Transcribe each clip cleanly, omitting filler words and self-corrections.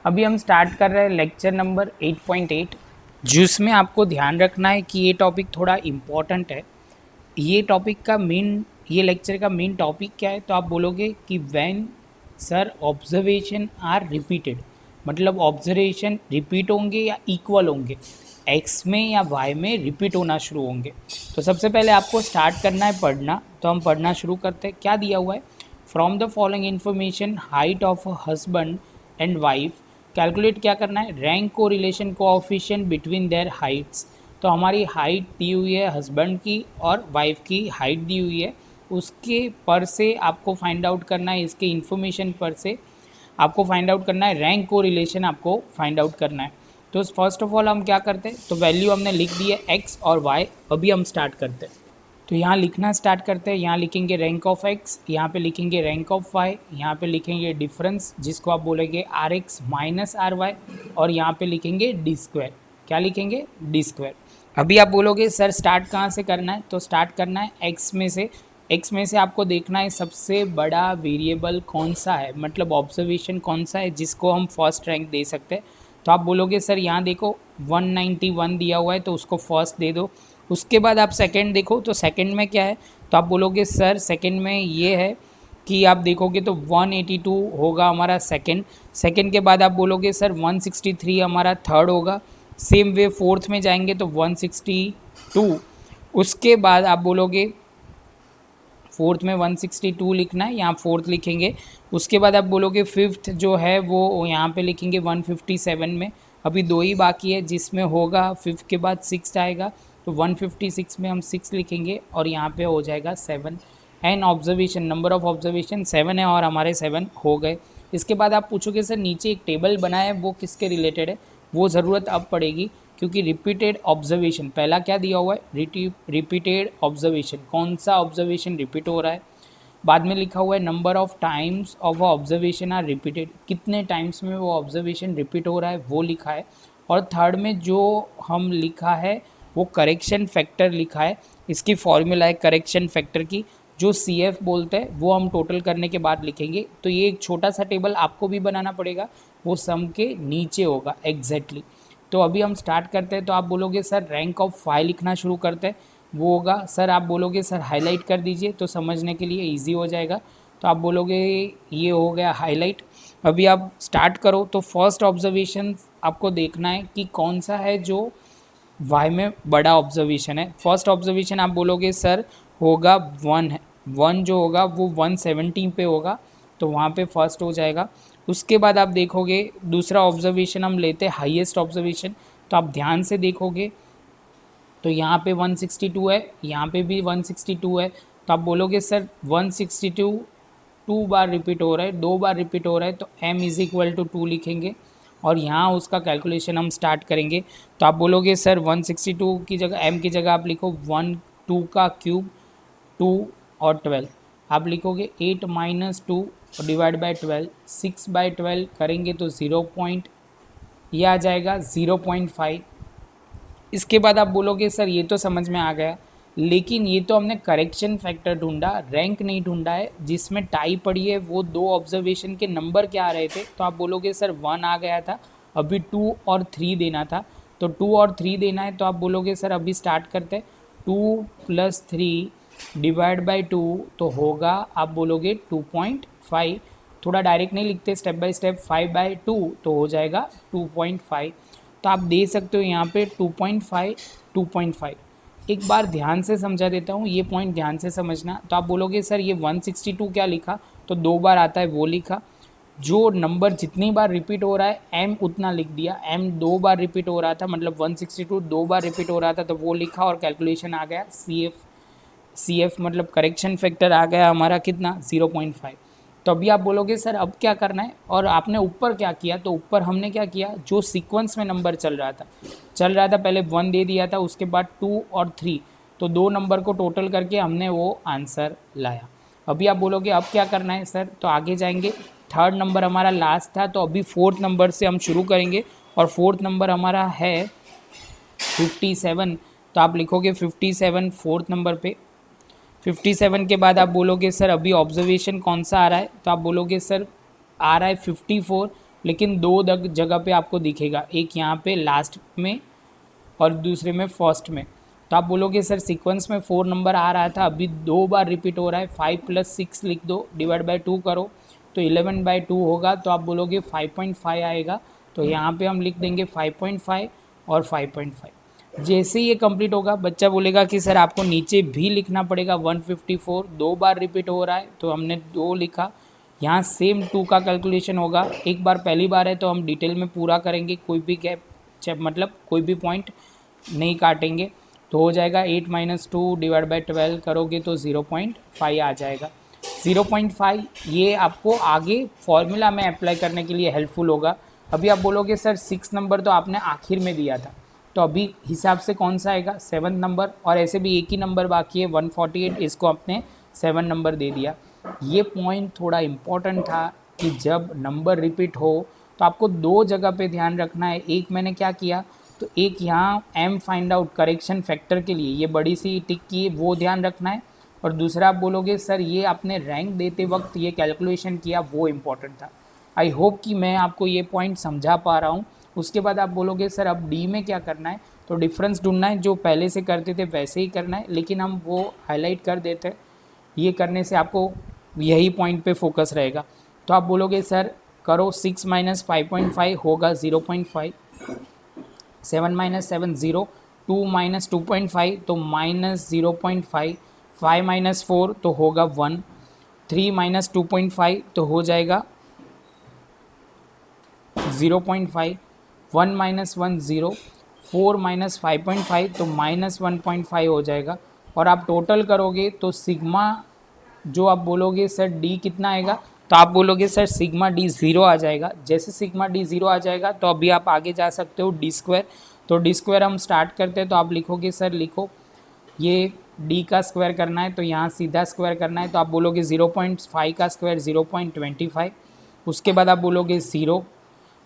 अभी हम स्टार्ट कर रहे हैं लेक्चर नंबर 8.8 जिसमें आपको ध्यान रखना है कि ये टॉपिक थोड़ा इम्पॉर्टेंट है। ये लेक्चर का मेन टॉपिक क्या है, तो आप बोलोगे कि when sir observation are repeated, मतलब ऑब्जर्वेशन रिपीट होंगे या इक्वल होंगे, एक्स में या वाई में रिपीट होना शुरू होंगे। तो सबसे पहले आपको स्टार्ट करना है पढ़ना, तो हम पढ़ना शुरू करते हैं। क्या दिया हुआ है? From the following information height of husband and wife calculate क्या करना है, रैंक को relation coefficient between their Heights. तो हमारी हाइट दी हुई है हस्बैंड की और वाइफ की हाइट दी हुई है, उसके पर से आपको फाइंड आउट करना है, इसके इन्फॉर्मेशन पर से आपको फाइंड आउट करना है, रैंक को रिलेशन आपको फाइंड आउट करना है। तो फर्स्ट ऑफ ऑल हम क्या करते हैं, तो वैल्यू हमने लिख दी है एक्स और वाई। अभी हम स्टार्ट करते हैं, तो यहाँ लिखना स्टार्ट करते हैं। यहाँ लिखेंगे रैंक ऑफ एक्स, यहाँ पे लिखेंगे रैंक ऑफ वाई, यहाँ पे लिखेंगे डिफरेंस जिसको आप बोलेंगे R X minus R Y, और यहाँ पे लिखेंगे डी स्क्वायर। क्या लिखेंगे? D square. अभी आप बोलोगे सर स्टार्ट कहाँ से करना है, तो स्टार्ट करना है एक्स में से। एक्स में से आपको देखना है सबसे बड़ा वेरिएबल कौन सा है, मतलब ऑब्जर्वेशन कौन सा है जिसको हम फर्स्ट रैंक दे सकते हैं। तो आप बोलोगे सर यहाँ देखो 191 दिया हुआ है तो उसको फर्स्ट दे दो। उसके बाद आप सेकंड देखो, तो सेकंड में क्या है, तो आप बोलोगे सर सेकंड में ये है कि आप देखोगे तो 182 होगा हमारा सेकंड। सेकंड के बाद आप बोलोगे सर 163 हमारा थर्ड होगा। सेम वे फोर्थ में जाएंगे तो 162। उसके बाद आप बोलोगे फोर्थ में 162 लिखना है, यहाँ फोर्थ लिखेंगे। उसके बाद आप बोलोगे फिफ्थ जो है वो यहाँ पे लिखेंगे 157 में। अभी दो ही बाकी है जिसमें होगा फिफ्थ के बाद सिक्स आएगा, तो 156 में हम 6 लिखेंगे और यहाँ पे हो जाएगा 7। And observation, number of observation 7 है और हमारे 7 हो गए। इसके बाद आप पूछोगे सर नीचे एक टेबल बना है वो किसके रिलेटेड है, वो ज़रूरत अब पड़ेगी क्योंकि रिपीटेड ऑब्जर्वेशन पहला क्या दिया हुआ है, रिपीटेड ऑब्जर्वेशन, कौन सा ऑब्जर्वेशन रिपीट हो रहा है। बाद में लिखा हुआ है number of times of observation are repeated, कितने टाइम्स में वो ऑब्जर्वेशन रिपीट हो रहा है वो लिखा है। और थर्ड में जो हम लिखा है वो करेक्शन फैक्टर लिखा है। इसकी फॉर्मूला है करेक्शन फैक्टर की, जो सी एफ बोलते हैं वो हम टोटल करने के बाद लिखेंगे। तो ये एक छोटा सा टेबल आपको भी बनाना पड़ेगा, वो सम के नीचे होगा एग्जैक्टली। तो अभी हम स्टार्ट करते हैं। तो आप बोलोगे सर रैंक ऑफ फाइव लिखना शुरू करते हैं, वो होगा सर, आप बोलोगे सर हाईलाइट कर दीजिए तो समझने के लिए ईजी हो जाएगा। तो आप बोलोगे ये हो गया हाईलाइट। अभी आप स्टार्ट करो। तो फर्स्ट ऑब्जर्वेशन आपको देखना है कि कौन सा है जो वाई में बड़ा ऑब्जर्वेशन है। फर्स्ट ऑब्जर्वेशन आप बोलोगे सर होगा 1 है, 1 जो होगा वो 170 पे होगा, तो वहाँ पे फर्स्ट हो जाएगा। उसके बाद आप देखोगे दूसरा ऑब्जर्वेशन हम लेते हैं हाईएस्ट ऑब्जर्वेशन। तो आप ध्यान से देखोगे तो यहाँ पे 162 है, यहाँ पे भी 162 है। तो आप बोलोगे सर 162 2 बार रिपीट हो रहा है, 2 बार रिपीट हो रहा है, तो m इज़ इक्वल टू 2 लिखेंगे और यहाँ उसका कैलकुलेशन हम स्टार्ट करेंगे। तो आप बोलोगे सर 162 की जगह m की जगह आप लिखो 1 2 का क्यूब 2 और 12, आप लिखोगे 8 माइनस 2 और डिवाइड बाई 12, 6 बाई 12 करेंगे तो 0 पॉइंट ये आ जाएगा 0.5। इसके बाद आप बोलोगे सर ये तो समझ में आ गया, लेकिन ये तो हमने करेक्शन फैक्टर ढूंढा, रैंक नहीं ढूंढा है। जिसमें टाई पड़ी है वो दो ऑब्जर्वेशन के नंबर क्या आ रहे थे, तो आप बोलोगे सर 1 आ गया था, अभी 2 और 3 देना था, तो 2 और 3 देना है। तो आप बोलोगे सर अभी स्टार्ट करते हैं, 2 + 3 डिवाइड बाई 2 तो होगा, आप बोलोगे 2.5। थोड़ा डायरेक्ट नहीं लिखते, स्टेप बाय स्टेप, 5/2 तो हो जाएगा 2.5। तो आप दे सकते हो यहाँ पे 2.5 2.5। एक बार ध्यान से समझा देता हूँ, ये पॉइंट ध्यान से समझना। तो आप बोलोगे सर ये 162 क्या लिखा, तो 2 बार आता है वो लिखा। जो नंबर जितनी बार रिपीट हो रहा है m उतना लिख दिया, m 2 बार रिपीट हो रहा था मतलब 162 2 बार रिपीट हो रहा था तो वो लिखा और कैलकुलेशन आ गया सी एफ मतलब करेक्शन फैक्टर आ गया हमारा कितना 0.5। तो अभी आप बोलोगे सर अब क्या करना है, और आपने ऊपर क्या किया, तो ऊपर हमने क्या किया, जो सीक्वेंस में नंबर चल रहा था पहले 1 दे दिया था, उसके बाद 2 और 3, तो दो नंबर को टोटल करके हमने वो आंसर लाया। अभी आप बोलोगे अब क्या करना है सर, तो आगे जाएंगे। थर्ड नंबर हमारा लास्ट था, तो अभी फोर्थ नंबर से हम शुरू करेंगे और फोर्थ नंबर हमारा है 57। तो आप लिखोगे 57 फोर्थ नंबर पे। 57 के बाद आप बोलोगे सर अभी ऑब्जर्वेशन कौन सा आ रहा है, तो आप बोलोगे सर आ रहा है 54। लेकिन दो जगह पे आपको दिखेगा, एक यहाँ पे लास्ट में और दूसरे में फर्स्ट में। तो आप बोलोगे सर सीक्वेंस में 4 नंबर आ रहा था, अभी 2 बार रिपीट हो रहा है, 5 + 6 लिख दो, डिवाइड बाय 2 करो तो 11/2 होगा, तो आप बोलोगे 5.5 आएगा। तो यहाँ पे हम लिख देंगे 5.5 और 5.5। जैसे ये कंप्लीट होगा बच्चा बोलेगा कि सर आपको नीचे भी लिखना पड़ेगा 154, 2 बार रिपीट हो रहा है तो हमने 2 लिखा। यहाँ सेम 2 का कैलकुलेशन होगा, एक बार पहली बार है तो हम डिटेल में पूरा करेंगे, कोई भी गैप मतलब कोई भी पॉइंट नहीं काटेंगे। तो हो जाएगा 8 - 2 डिवाइड बाई 12 करोगे तो 0.5 आ जाएगा। 0.5 ये आपको आगे फॉर्मूला में अप्लाई करने के लिए हेल्पफुल होगा। अभी आप बोलोगे सर 6 नंबर तो आपने आखिर में दिया था, तो अभी हिसाब से कौन सा आएगा 7 नंबर, और ऐसे भी एक ही नंबर बाकी है 148, इसको आपने 7 नंबर दे दिया। ये पॉइंट थोड़ा इम्पोर्टेंट था कि जब नंबर रिपीट हो तो आपको दो जगह पे ध्यान रखना है। एक मैंने क्या किया, तो एक यहाँ एम फाइंड आउट करेक्शन फैक्टर के लिए ये बड़ी सी टिक की है, वो ध्यान रखना है। और दूसरा आप बोलोगे सर ये आपने रैंक देते वक्त ये कैलकुलेशन किया, वो इम्पोर्टेंट था। आई होप कि मैं आपको ये पॉइंट समझा पा रहा हूँ। उसके बाद आप बोलोगे सर अब डी में क्या करना है, तो डिफरेंस ढूंढना है, जो पहले से करते थे वैसे ही करना है, लेकिन हम वो हाईलाइट कर देते हैं। ये करने से आपको यही पॉइंट पे फोकस रहेगा। तो आप बोलोगे सर करो 6 - 5.5 होगा 0.5, 7 - 7 0, 2 - 2.5 तो -0.5, 5 - 4 तो होगा 1, 3 - 2.5 तो हो जाएगा 0.5, 1 - 1 0, 4 - 5.5 तो -1.5 हो जाएगा। और आप टोटल करोगे तो सिग्मा जो आप बोलोगे सर डी कितना आएगा, तो आप बोलोगे सर सिग्मा डी 0 आ जाएगा। जैसे सिग्मा डी 0 आ जाएगा तो अभी आप आगे जा सकते हो डी स्क्वायर। तो डी स्क्वायर हम स्टार्ट करते हैं, तो आप लिखोगे सर लिखो ये डी का स्क्वायर करना है तो यहाँ सीधा स्क्वायर करना है, तो आप बोलोगे 0.5 का स्क्वायर 0.25, उसके बाद आप बोलोगे 0,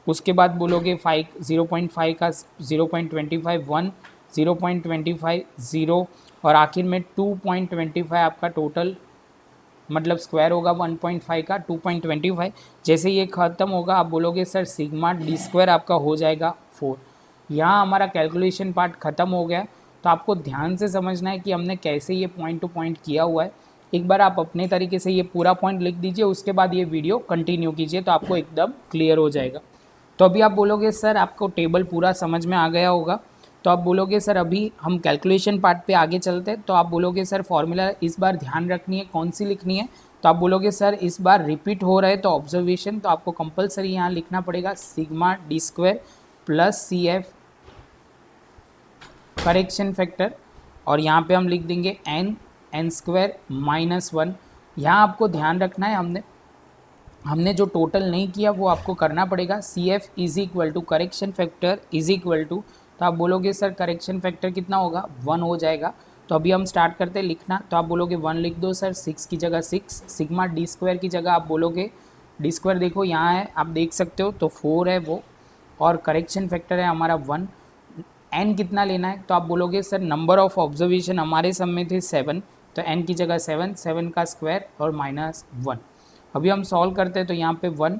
उसके बाद बोलोगे 0.5 का 0.25 1, 0.25 0, और आखिर में 2.25 आपका टोटल मतलब स्क्वायर होगा 1.5 का 2.25। जैसे ये ख़त्म होगा आप बोलोगे सर सिग्मा डी स्क्वायर आपका हो जाएगा 4। यहाँ हमारा कैलकुलेशन पार्ट ख़त्म हो गया। तो आपको ध्यान से समझना है कि हमने कैसे ये पॉइंट टू पॉइंट किया हुआ है। एक बार आप अपने तरीके से ये पूरा पॉइंट लिख दीजिए, उसके बाद ये वीडियो कंटिन्यू कीजिए तो आपको एकदम क्लियर हो जाएगा। तो अभी आप बोलोगे सर आपको टेबल पूरा समझ में आ गया होगा, तो आप बोलोगे सर अभी हम कैलकुलेशन पार्ट पे आगे चलते हैं। तो आप बोलोगे सर फॉर्मूला इस बार ध्यान रखनी है, कौन सी लिखनी है, तो आप बोलोगे सर इस बार रिपीट हो रहा है तो ऑब्जर्वेशन, तो आपको कंपलसरी यहाँ लिखना पड़ेगा sigma D square plus C F correction factor, और यहाँ पे हम लिख देंगे एन स्क्वायर -1। यहाँ आपको ध्यान रखना है हमने जो टोटल नहीं किया वो आपको करना पड़ेगा। C F is equal to correction factor is equal to, तो आप बोलोगे सर करेक्शन फैक्टर कितना होगा 1 हो जाएगा। तो अभी हम स्टार्ट करते हैं लिखना, तो आप बोलोगे 1 लिख दो सर, 6 की जगह 6, सिग्मा डी स्क्वायर की जगह आप बोलोगे डी स्क्वायर देखो यहाँ है आप देख सकते हो तो 4 है वो, और करेक्शन फैक्टर है हमारा 1। एन कितना लेना है, तो आप बोलोगे सर नंबर ऑफ ऑब्जर्वेशन हमारे सब में थे 7, तो एन की जगह 7, 7 का स्क्वायर और -1। अभी हम सॉल्व करते हैं तो यहाँ पे 1,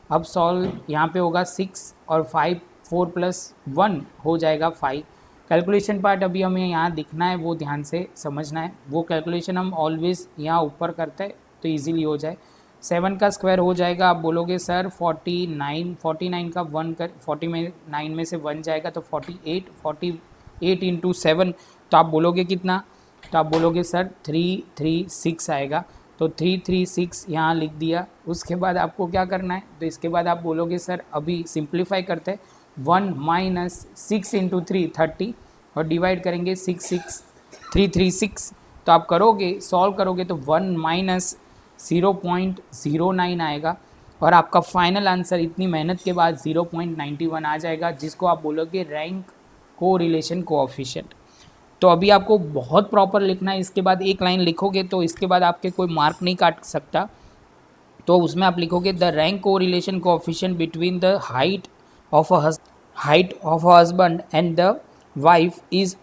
अब सॉल्व यहाँ पे होगा 6 और 5, 4 + 1 हो जाएगा 5। कैलकुलेशन पार्ट अभी हमें यहाँ दिखना है, वो ध्यान से समझना है। वो कैलकुलेशन हम ऑलवेज यहाँ ऊपर करते हैं तो इजीली हो जाए। 7 का स्क्वायर हो जाएगा, आप बोलोगे सर 49, 49 का 1 कर 40 में 9 में से 1 जाएगा तो 48, 48 इंटू 7, तो आप बोलोगे कितना, तो आप बोलोगे सर 336 आएगा। तो 336 यहाँ लिख दिया। उसके बाद आपको क्या करना है, तो इसके बाद आप बोलोगे सर अभी सिंप्लीफाई करते हैं, 1 - 6 इंटू 3 30, और डिवाइड करेंगे 336, तो आप करोगे सॉल्व करोगे तो 1 - 0.09 आएगा, और आपका फाइनल आंसर इतनी मेहनत के बाद 0.91 आ जाएगा, जिसको आप बोलोगे रैंक को रिलेशन कोएफिशिएंट। तो अभी आपको बहुत प्रॉपर लिखना है, इसके बाद एक लाइन लिखोगे तो इसके बाद आपके कोई मार्क नहीं काट सकता। तो उसमें आप लिखोगे द रैंक को relation coefficient between the height of a husband and the wife is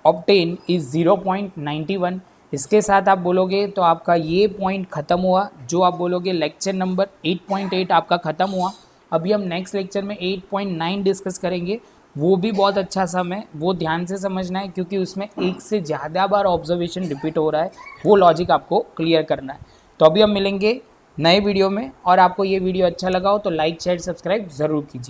obtained is 0.91 इसके साथ आप बोलोगे तो आपका ये पॉइंट ख़त्म हुआ। जो आप बोलोगे लेक्चर नंबर 8.8 आपका ख़त्म हुआ। अभी हम नेक्स्ट लेक्चर में 8.9 डिस्कस करेंगे। वो भी बहुत अच्छा सम है, वो ध्यान से समझना है क्योंकि उसमें एक से ज़्यादा बार ऑब्जर्वेशन रिपीट हो रहा है, वो लॉजिक आपको क्लियर करना है। तो अभी हम मिलेंगे नए वीडियो में, और आपको ये वीडियो अच्छा लगा हो तो लाइक शेयर सब्सक्राइब ज़रूर कीजिए।